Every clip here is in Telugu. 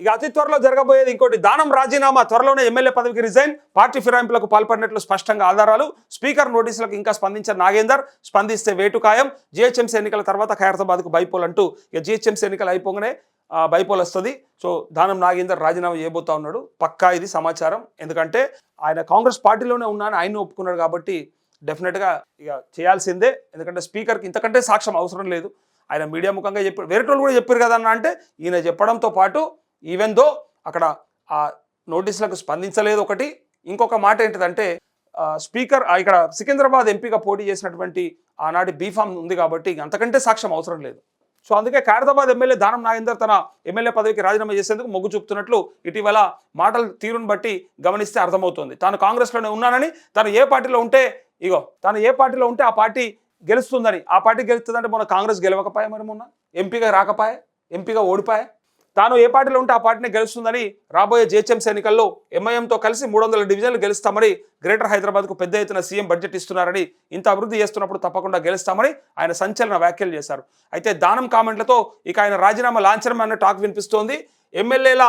ఇక అతి త్వరలో జరగబోయేది ఇంకోటి, దానం రాజీనామా, త్వరలోనే ఎమ్మెల్యే పదవికి రిజైన్, పార్టీ ఫిరాయింపులకు పాల్పడినట్లు స్పష్టంగా ఆధారాలు, స్పీకర్ నోటీసులకు ఇంకా స్పందించిన నాగేందర్, స్పందిస్తే వేటు ఖాయం, జిహెచ్ఎంసీ ఎన్నికల తర్వాత ఖైరతాబాద్కు బైపోల్ అంటూ ఇక జిహెచ్ఎంసీ ఎన్నికలు అయిపోగానే బైపోల్ వస్తుంది. సో దానం నాగేందర్ రాజీనామా చేయబోతా ఉన్నాడు, పక్కా ఇది సమాచారం. ఎందుకంటే ఆయన కాంగ్రెస్ పార్టీలోనే ఉన్నాను ఆయన ఒప్పుకున్నాడు కాబట్టి డెఫినెట్గా ఇక చేయాల్సిందే. ఎందుకంటే స్పీకర్కి ఇంతకంటే సాక్ష్యం అవసరం లేదు. ఆయన మీడియా ముఖంగా చెప్పారు, వేరే వాళ్ళు కూడా చెప్పారు కదా అన్న అంటే, ఈయన చెప్పడంతో పాటు ఈవెన్ దో అక్కడ ఆ నోటీసులకు స్పందించలేదు ఒకటి. ఇంకొక మాట ఏంటిదంటే స్పీకర్ ఇక్కడ సికింద్రాబాద్ ఎంపీగా పోటీ చేసినటువంటి ఆనాటి బీఫామ్ ఉంది కాబట్టి అంతకంటే సాక్ష్యం అవసరం లేదు. సో అందుకే ఖైరతాబాద్ ఎమ్మెల్యే దానం నాగేందర్ తన ఎమ్మెల్యే పదవికి రాజీనామా చేసేందుకు మొగ్గు చూపుతున్నట్లు ఇటీవల మాటల తీరును బట్టి గమనిస్తే అర్థమవుతుంది. తాను కాంగ్రెస్లోనే ఉన్నానని, తను ఏ పార్టీలో ఉంటే ఆ పార్టీ గెలుస్తుందని, ఆ పార్టీ గెలుస్తుందంటే మొన్న కాంగ్రెస్ గెలవకపోయా, మరి మొన్న ఎంపీగా రాకపోయా, ఎంపీగా ఓడిపోయా. తాను ఏ పార్టీలో ఉంటే ఆ పార్టీని గెలుస్తుందని, రాబోయే జిహెచ్ఎంసీ ఎన్నికల్లో ఎంఐఎంతో కలిసి 300 డివిజన్లు గెలుస్తామని, గ్రేటర్ హైదరాబాద్కు పెద్ద ఎత్తున సీఎం బడ్జెట్ ఇస్తున్నారని, ఇంత అభివృద్ధి చేస్తున్నప్పుడు తప్పకుండా గెలుస్తామని ఆయన సంచలన వ్యాఖ్యలు చేశారు. అయితే దానం కామెంట్లతో ఇక ఆయన రాజీనామా లాంఛనం అన్న టాక్ వినిపిస్తోంది. ఎమ్మెల్యేల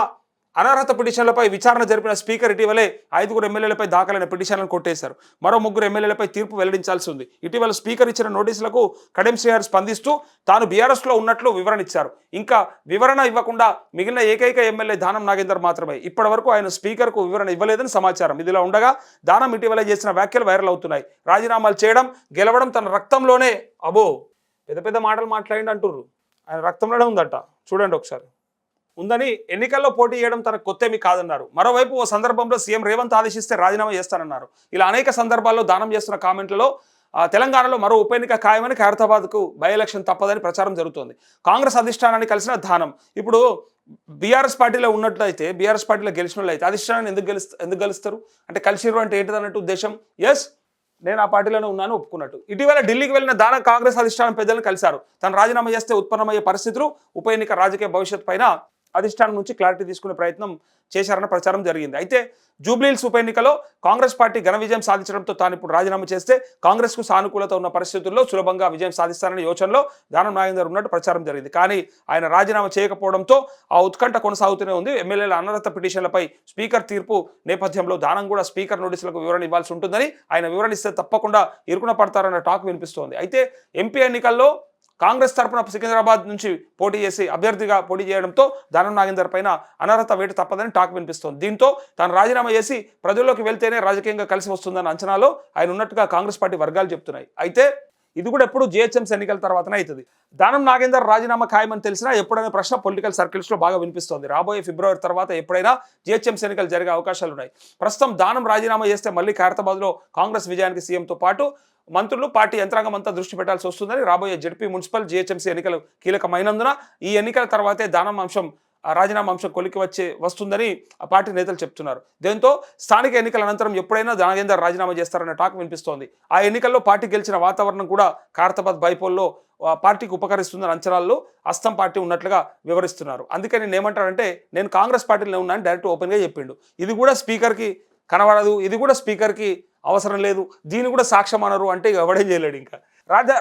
అనర్హత పిటిషన్లపై విచారణ జరిపిన స్పీకర్ ఇటీవలే 5 ఎమ్మెల్యేలపై దాఖలైన పిటిషన్లను కొట్టేశారు. మరో 3 ఎమ్మెల్యేలపై తీర్పు వెల్లడించాల్సి ఉంది. ఇటీవల స్పీకర్ ఇచ్చిన నోటీసులకు కడెం శ్రీహరి స్పందిస్తూ తాను బీఆర్ఎస్లో ఉన్నట్లు వివరణ ఇచ్చారు. ఇంకా వివరణ ఇవ్వకుండా మిగిలిన ఏకైక ఎమ్మెల్యే దానం నాగేందర్ మాత్రమే. ఇప్పటి వరకు ఆయన స్పీకర్కు వివరణ ఇవ్వలేదని సమాచారం. ఇదిలా ఉండగా దానం ఇటీవల చేసిన వ్యాఖ్యలు వైరల్ అవుతున్నాయి. రాజీనామాలు చేయడం, గెలవడం తన రక్తంలోనే, అబో పెద్ద పెద్ద మాటలు మాట్లాడి అంటుర్రు, ఆయన రక్తంలోనే ఉందట. చూడండి ఒకసారి, ఉందని, ఎన్నికల్లో పోటీ చేయడం తనకు కొత్తేమీ కాదన్నారు. మరోవైపు ఓ సందర్భంలో సీఎం రేవంత్ ఆదేశిస్తే రాజీనామా చేస్తానన్నారు. ఇలా అనేక సందర్భాల్లో దానం చేస్తున్న కామెంట్లలో తెలంగాణలో మరో ఉప ఎన్నిక ఖాయమని, ఖైరతాబాద్కు బై ఎలక్షన్ తప్పదని ప్రచారం జరుగుతోంది. కాంగ్రెస్ అధిష్టానాన్ని కలిసిన దానం ఇప్పుడు బీఆర్ఎస్ పార్టీలో ఉన్నట్లయితే, బీఆర్ఎస్ పార్టీలో గెలిచిన వాళ్ళు అయితే అధిష్టానాన్ని ఎందుకు గెలుస్తారు అంటే, కలిసిరు అంటే ఏంటిదన్నట్టు ఉద్దేశం. ఎస్, నేను ఆ పార్టీలోనే ఉన్నాను ఒప్పుకున్నట్టు. ఇటీవల ఢిల్లీకి వెళ్ళిన దానం కాంగ్రెస్ అధిష్టానం పెద్దలను కలిశారు. తను రాజీనామా చేస్తే ఉత్పన్నమయ్యే పరిస్థితులు, ఉప ఎన్నిక రాజకీయ భవిష్యత్ పైన అధిష్టానం నుంచి క్లారిటీ తీసుకునే ప్రయత్నం చేశారన్న ప్రచారం జరిగింది. అయితే జూబ్లీహిల్స్ ఉప ఎన్నికలో కాంగ్రెస్ పార్టీ ఘన విజయం సాధించడంతో తాను ఇప్పుడు రాజీనామా చేస్తే కాంగ్రెస్కు సానుకూలత ఉన్న పరిస్థితుల్లో సులభంగా విజయం సాధిస్తారనే యోచనలో దానం నాగేందర్ ఉన్నట్టు ప్రచారం జరిగింది. కానీ ఆయన రాజీనామా చేయకపోవడంతో ఆ ఉత్కంఠ కొనసాగుతూనే ఉంది. ఎమ్మెల్యేల అనర్హత పిటిషన్లపై స్పీకర్ తీర్పు నేపథ్యంలో దానం కూడా స్పీకర్ నోటీసులకు వివరణ ఇవ్వాల్సి ఉంటుందని, ఆయన వివరణ ఇస్తే తప్పకుండా ఇరుకున పడతారన్న టాక్ వినిపిస్తోంది. అయితే ఎంపీ ఎన్నికల్లో కాంగ్రెస్ తరఫున సికింద్రాబాద్ నుంచి పోటీ చేసి అభ్యర్థిగా పోటీ చేయడంతో దానం నాగేందర్ పైన అనర్హత వేటు తప్పదని టాక్ వినిపిస్తోంది. దీంతో తాను రాజీనామా చేసి ప్రజల్లోకి వెళ్తేనే రాజకీయంగా కలిసి వస్తుందన్న అంచనాలో ఆయన ఉన్నట్టుగా కాంగ్రెస్ పార్టీ వర్గాలు చెప్తున్నాయి. అయితే ఇది కూడా ఎప్పుడు జిహెచ్ఎంసీ ఎన్నికల తర్వాతనే అవుతుంది. దానం నాగేందర్ రాజీనామా ఖాయమని తెలిసినా ఎప్పుడైనా ప్రశ్న పొలిటికల్ సర్కిల్స్లో బాగా వినిపిస్తోంది. రాబోయే ఫిబ్రవరి తర్వాత ఎప్పుడైనా జిహెచ్ఎంసీ ఎన్నికలు జరిగే అవకాశాలు ఉన్నాయి. ప్రస్తుతం దానం రాజీనామా చేస్తే మళ్ళీ ఖైరతాబాద్లో కాంగ్రెస్ విజయానికి సీఎంతో పాటు మంత్రులు, పార్టీ యంత్రాంగం అంతా దృష్టి పెట్టాల్సి వస్తుందని, రాబోయే జడ్పీ, మున్సిపల్, జిహెచ్ఎంసీ ఎన్నికలు కీలకమైనందున ఈ ఎన్నికల తర్వాతే దానం అంశం, రాజీనామా అంశం కొలికి వస్తుందని ఆ పార్టీ నేతలు చెప్తున్నారు. దీంతో స్థానిక ఎన్నికల అనంతరం ఎప్పుడైనా నాగేందర్ రాజీనామా చేస్తారన్న టాక్ వినిపిస్తోంది. ఆ ఎన్నికల్లో పార్టీ గెలిచిన వాతావరణం కూడా ఖైరతాబాద్ బైపోల్లో పార్టీకి ఉపకరిస్తుందని అంచనాల్లో అస్తం పార్టీ ఉన్నట్లుగా వివరిస్తున్నారు. అందుకే నేను ఏమంటానంటే, నేను కాంగ్రెస్ పార్టీలో ఉన్నాను డైరెక్ట్ ఓపెన్గా చెప్పిండు. ఇది కూడా స్పీకర్కి కనబడదు, ఇది కూడా స్పీకర్కి అవసరం లేదు, దీన్ని కూడా సాక్ష్యం అనరు అంటే ఎవడేం చేయలేడు. ఇంకా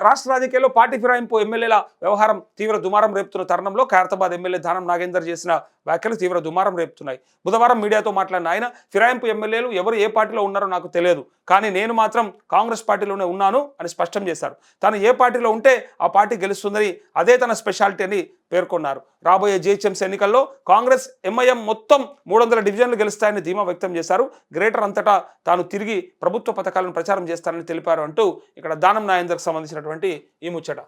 రాష్ట్ర రాజకీయాల్లో పార్టీ ఫిరాయింపు ఎమ్మెల్యేల వ్యవహారం తీవ్ర దుమారం రేపుతున్న తరుణంలో ఖైరతాబాద్ ఎమ్మెల్యే దానం నాగేందర్ చేసిన వ్యాఖ్యలు తీవ్ర దుమారం రేపుతున్నాయి. బుధవారం మీడియాతో మాట్లాడిన ఆయన, ఫిరాయింపు ఎమ్మెల్యేలు ఎవరు ఏ పార్టీలో ఉన్నారో నాకు తెలియదు, కానీ నేను మాత్రం కాంగ్రెస్ పార్టీలోనే ఉన్నాను అని స్పష్టం చేశారు. తాను ఏ పార్టీలో ఉంటే ఆ పార్టీ గెలుస్తుందని, అదే తన స్పెషాలిటీ అని పేర్కొన్నారు. రాబోయే జిహెచ్ఎంసీ ఎన్నికల్లో కాంగ్రెస్, ఎంఐఎం మొత్తం 300 డివిజన్లు గెలుస్తాయని ధీమా వ్యక్తం చేశారు. గ్రేటర్ అంతటా తాను తిరిగి ప్రభుత్వ పథకాలను ప్రచారం చేస్తారని తెలిపారు అంటూ ఇక్కడ దానం నాగేందర్కి సంబంధించినటువంటి ఈ ముచ్చట.